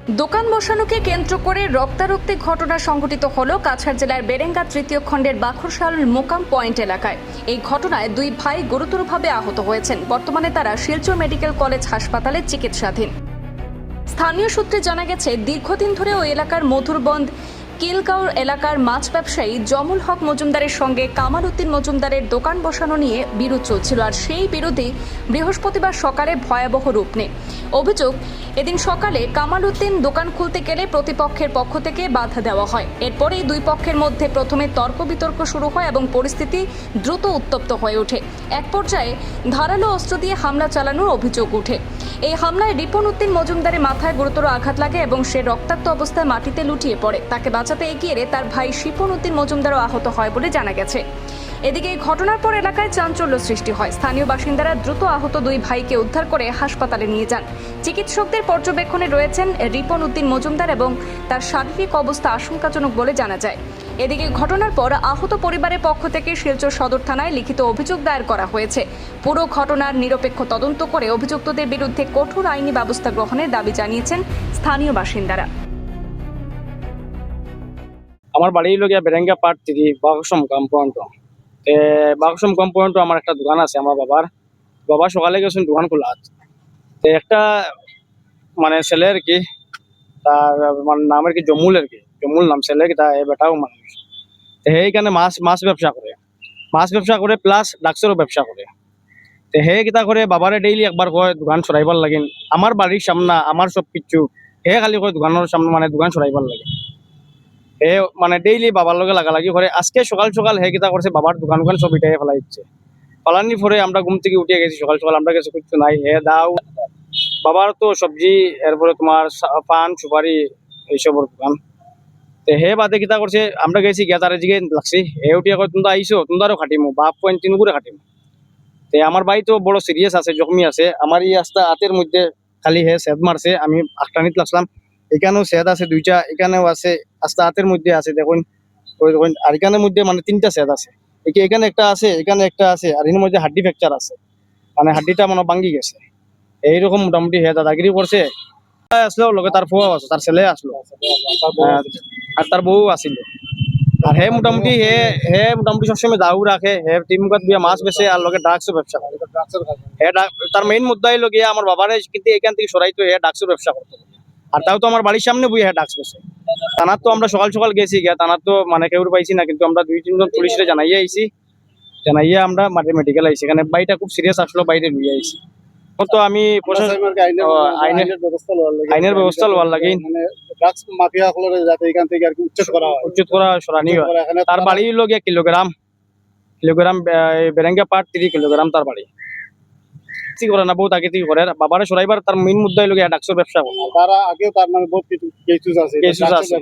দোকান বসানোকে কেন্দ্র করে রক্তারক্তি ঘটনা সংঘটিত হলো কাছাড় জেলার বেরেঙ্গা তৃতীয় খণ্ডের বাখরশাল মোকাম পয়েন্ট এলাকায়। এই ঘটনায় দুই ভাই গুরুতরভাবে আহত হয়েছেন। বর্তমানে তারা শিলচর মেডিকেল কলেজ হাসপাতালে চিকিৎসাধীন। স্থানীয় সূত্রে জানা গেছে, দীর্ঘদিন ধরে ওই এলাকার মধুরবন্দ কিলগাঁও এলাকার মাছ ব্যবসায়ী জমুল হক মজুমদারের সঙ্গে কামাল উদ্দিন মজুমদারের দোকান বসানো নিয়ে বিরোধ চলছিল। আর সেই বিরোধেই বৃহস্পতিবার সকালে ভয়াবহ রূপ নেয়। অভিযোগ, এদিন সকালে কামাল উদ্দিন দোকান খুলতে গেলে প্রতিপক্ষের পক্ষ থেকে বাধা দেওয়া হয়। এরপরেই দুই পক্ষের মধ্যে প্রথমে তর্ক বিতর্ক শুরু হয় এবং পরিস্থিতি দ্রুত উত্তপ্ত হয়ে ওঠে। এক পর্যায়ে ধারালো অস্ত্র দিয়ে হামলা চালানোর অভিযোগ ওঠে। এই হামলায় রিপন উদ্দিন মজুমদারের মাথায় গুরুতর আঘাত লাগে এবং সে রক্তাক্ত অবস্থায় মাটিতে লুটিয়ে পড়ে। তাকে বাঁচাতে এগিয়ে এলে তার ভাই শিপন উদ্দিন মজুমদারও আহত হয় বলে জানা গেছে। এদিকে এই ঘটনার পর এলাকায় চাঞ্চল্য সৃষ্টি হয়। স্থানীয় বাসিন্দারা দ্রুত আহত দুই ভাইকে উদ্ধার করে হাসপাতালে নিয়ে যান। চিকিৎসকদের পর্যবেক্ষণে রয়েছেন রিপন উদ্দিন মজুমদার এবং তার শারীরিক অবস্থা আশঙ্কাজনক বলে জানা যায়। এদিকে ঘটনার পর আহত পরিবারের পক্ষ থেকে শিলচর সদর থানায় লিখিত অভিযোগ দায়ের করা হয়েছে। পুরো ঘটনার নিরপেক্ষ তদন্ত করে অভিযুক্তদের বিরুদ্ধে কঠোর আইনি ব্যবস্থা গ্রহণের দাবি জানিয়েছেন স্থানীয় বাসিন্দারা। আমার বাড়ি হলো গিয়া বেরেঙ্গা পার্ট 3 বাগসম কম্পাউন্ড। বাগসম কম্পাউন্ড আমার একটা দোকান আছে। আমার বাবা সকালে গেছেন দোকান খোলা আছে। একটা মানে ছেলে আর কি, তার মানে নাম আর কি জমুল আর কি, জমুল নাম ছেলে কি, তার বেটাও মানুষ। সেইখানে মাছ ব্যবসা করে প্লাস ডাক্সেরও ব্যবসা করে। হে কিতা করে বাবারে ডেইলি একবার কয় দোকান সরাইবার লাগিন। আমার বাড়ির সামনা আমার সব কিছু হে খালি কয় দোকানের সামনে মানে দোকান সরাইবার লাগে। হে মানে ডেইলি বাবার লগে লাগালাগি করে। আজকে সকাল হে কিতা করছে, বাবার দোকান সব ইটাই ফেলাই দিচ্ছে। ফলানি পরে আমরা ঘুম থেকে উঠে গেছি সকাল আমরা গেছি, কিছু নাই। হে দাও বাবার তো সবজি, এরপরে তোমার পান সুপারি এইসবের দোকান। হে বাদে কিতা করছে, আমরা গেছি গিয়া তার দিকে লাগছি। হে উঠিয়া কয় তোমরা আইসো, তোমরাও খাটিমো, বাপ পয়েন্ট 3 করে খাটিমো। আমার ভাই তো বড় সিরিয়াস আছে, জখমি আছে। আমার এই আস্তা হাতের মধ্যে খালি হে সেদ মারছে। আমি আখটানিত লাগলাম, এখানেও সেদ আছে 2টা, এখানেও আছে, আস্তা হাতের মধ্যে আছে দেখুন। আর এখানের মধ্যে মানে 3টা সেদ আছে। এখানে একটা আছে, এখানে একটা আছে, আর এর মধ্যে হাড্ডি ফ্র্যাকচার আছে, মানে হাড্ডিটা মানে ভাঙ্গি গেছে। এইরকম মোটামুটি হে দাদাগিরি করছে। আসলো লগে তার ফুয়া আছে, তার ছেলে আসলো, আর তার বউ আসিল। আর হে মোটামুটি সবসময় দাউ রাখে। হে টিমকাত বিয়া মাছ বেছে আর লগে ড্রাগসের ব্যবসা করে। হে তার মেইন মুদ্দাই লগিয়া আমার বাবারে কিন্তু এখান থেকে সরাইতো, হে ড্রাগসের ব্যবসা করতো। আর তাও তো আমার বাড়ির সামনে বই হে ড্রাগস বেছে। থানার তো আমরা সকাল গেছি গিয়া, থানার তো মানে কেউ পাইছি না, কিন্তু আমরা 2-3 জন পুলিশরে জানাইয়া আমরা মেডিকেল আইছি। এখানে বাইটা খুব সিরিয়াস আসলো, বাইরে লইয়া আইছি। তো আমি আইনের ব্যবস্থা লওয়ার লাগে, ড্রাগস মাফিয়া হলরে যাতে এখান থেকে আর কি উচ্ছেদ করা সরানি হয়। তার বাড়ি হলো গিয়া কিলোগ্রাম বেরেঙ্গা পার্ট 3 কিলোগ্রাম তার বাড়ি। কি করে না বহুত আগে থেকে করে। বাবারে সরাইবার তার মেইন মুদ্দা হলো গিয়া ডাক্তার ব্যবসা করে। তারা আগেও তার নামে বহুত কিছু কেসুস আছে। কেসুস আছে।